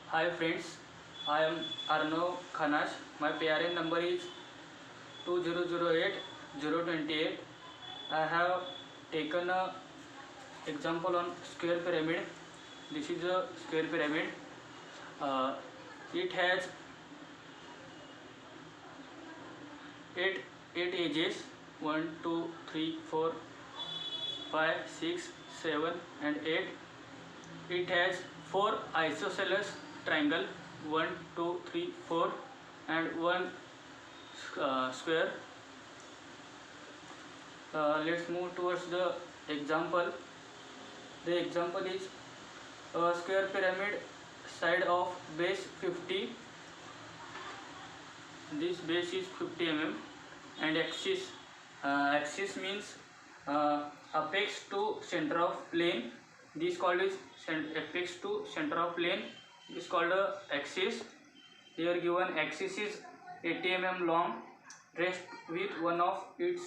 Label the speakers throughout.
Speaker 1: Hi friends, I am Arnav Khanas. My PRN number is 2008 I have taken a example on square pyramid. This is a square pyramid. Uh, it has eight edges: 1, 2, 3, 4, 5, 6, 7, and 8. It has four isosceles triangle: 1, 2, 3, 4, and one square. Let's move towards the example. The example is a square pyramid, side of base 50. This base is 50 mm, and axis means apex to center of plane. This called is apex to center of plane. This is called a axis. Here given axis is 80 mm long, rest with one of its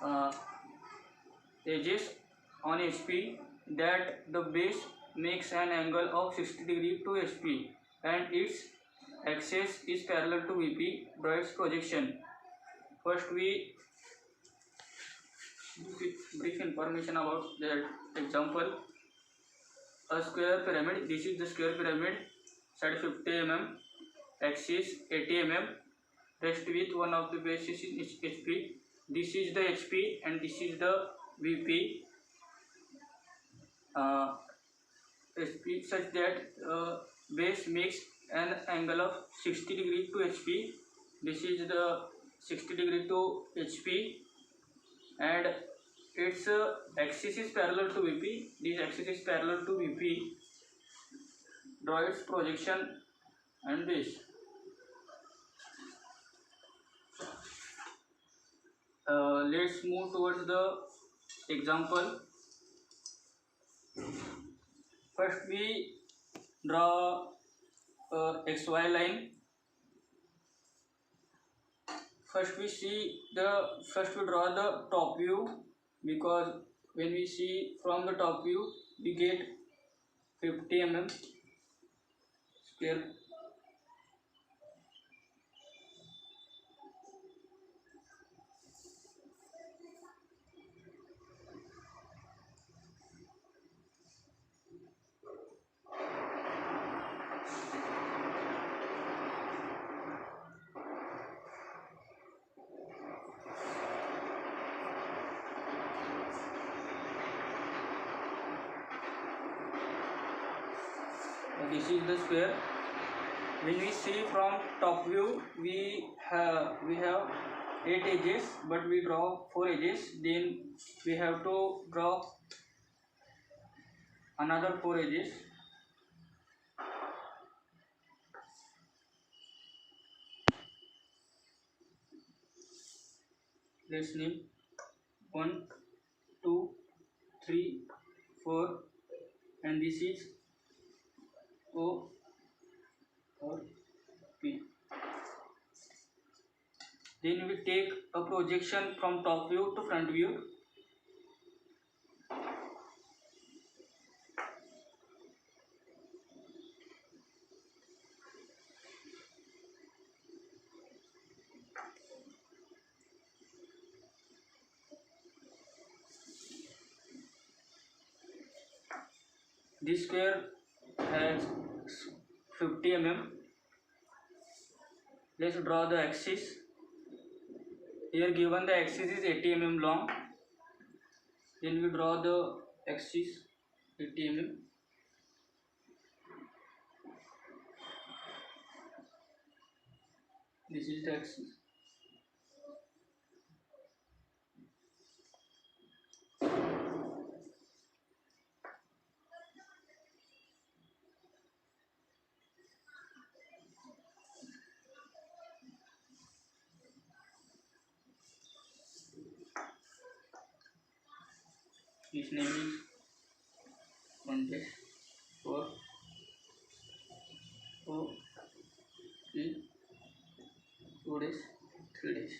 Speaker 1: uh, edges on HP, that the base makes an angle of 60 degree to HP and its axis is parallel to VP. Draw its projection. First we brief information about that example. A square pyramid. This is the square pyramid. Side 50 mm, axis 80 mm, rest with one of the bases in HP. This is the HP and this is the VP. HP such that base makes an angle of 60 degree to HP. This is the 60 degree to HP, and its axis is parallel to VP. This axis is parallel to VP. Draw its projection and base. Let's move towards the example. First we draw XY line. First we draw the top view, because when we see from the top view we get 50 mm square. This is the square. When we see from top view we have 8 edges, but we draw 4 edges. Then we have to draw another 4 edges. Let's name 1, 2, 3, 4, and this is O or P. Then we take a projection from top view to front view. This square has 50 mm. Let's draw the axis. Here given the axis is 80 mm long. Then we draw the axis 80 mm. This is the axis. His name is 1 dash 4 O 3 2 dash 3 dash.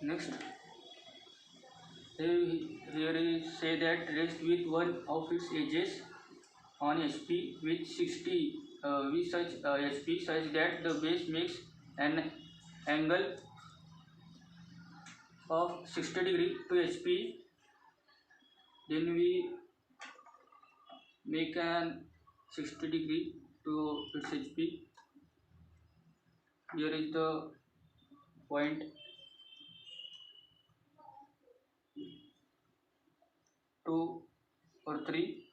Speaker 1: Next, here is say that rest with one of its edges on HP with 60 with such HP such that the base makes an angle of 60 degree to HP. Then we make an 60 degree to its HP. Here is the point 2 or 3.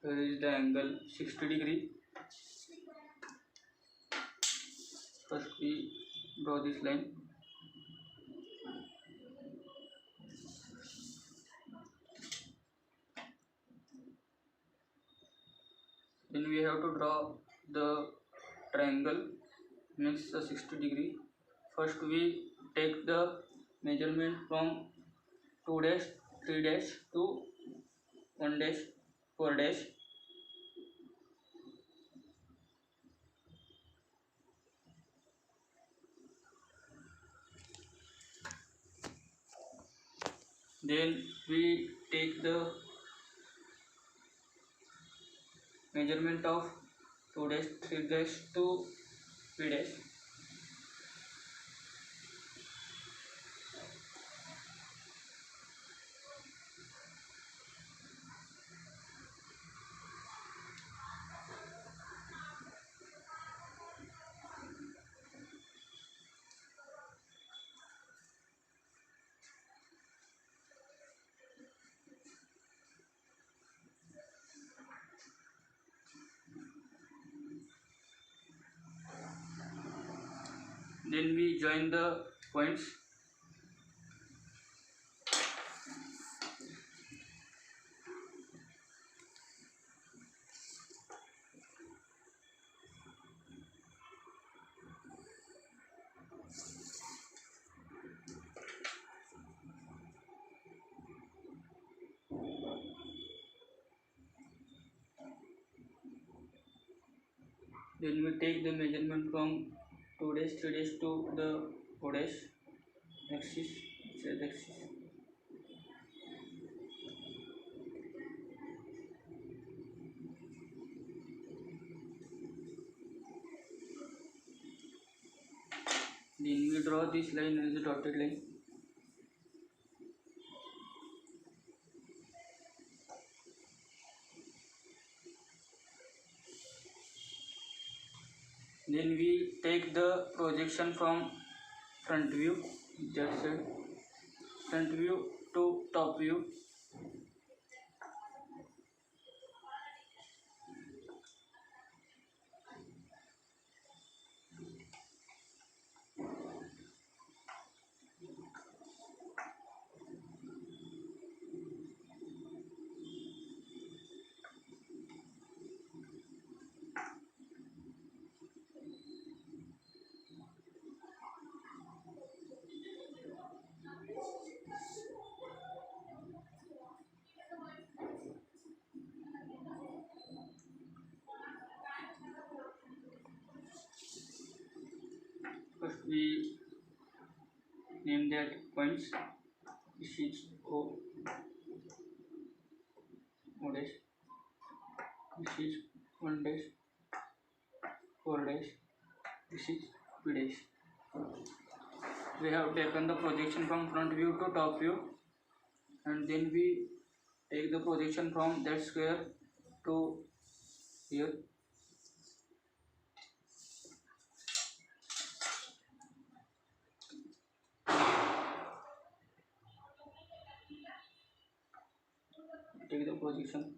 Speaker 1: Here is the angle 60 degree. First we draw this line. Then we have to draw the triangle makes a 60 degree. First we take the measurement from 2 dash, 3 dash to 1 dash, 4 dash. Then we take the measurement of 2 dash, 3 dash to 3 dash. Then we join the points. Then we take the measurement from 2 dash, 3 dash to the 4 dash axis, Z axis. Then we draw this line as a dotted line. Then we take the projection from front view, that side, front view to top view. First we name that points. This is O dash. This is 1 dash, 4 dash. This is P dash. We have taken the projection from front view to top view, and then we take the projection from that square to here. Take the projection.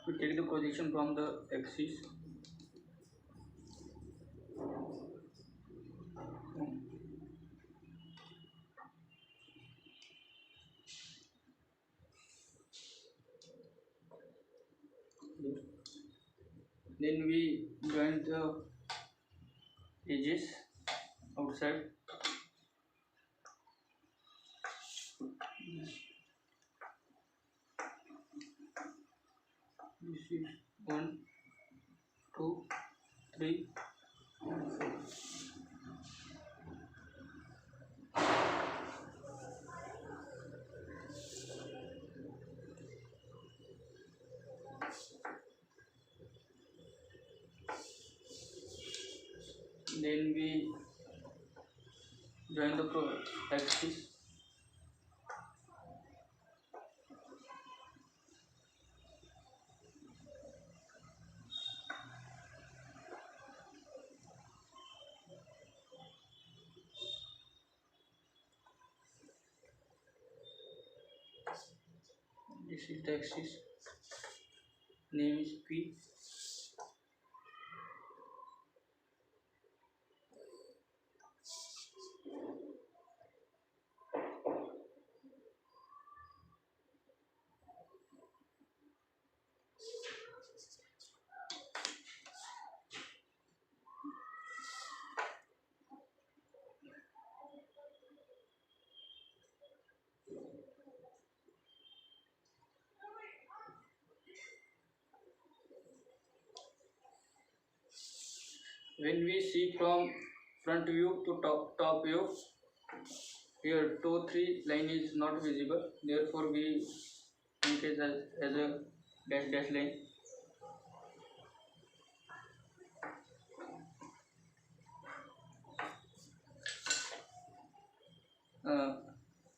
Speaker 1: We take the projection from the axis. Then we join the edges outside. This is 1, 2, 3, and 4. Then we join the axis. This is the axis. Name is P. When we see from front view to top view, here 2, 3 line is not visible. Therefore, we make it as a dash line.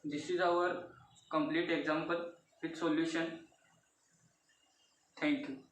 Speaker 1: This is our complete example with solution. Thank you.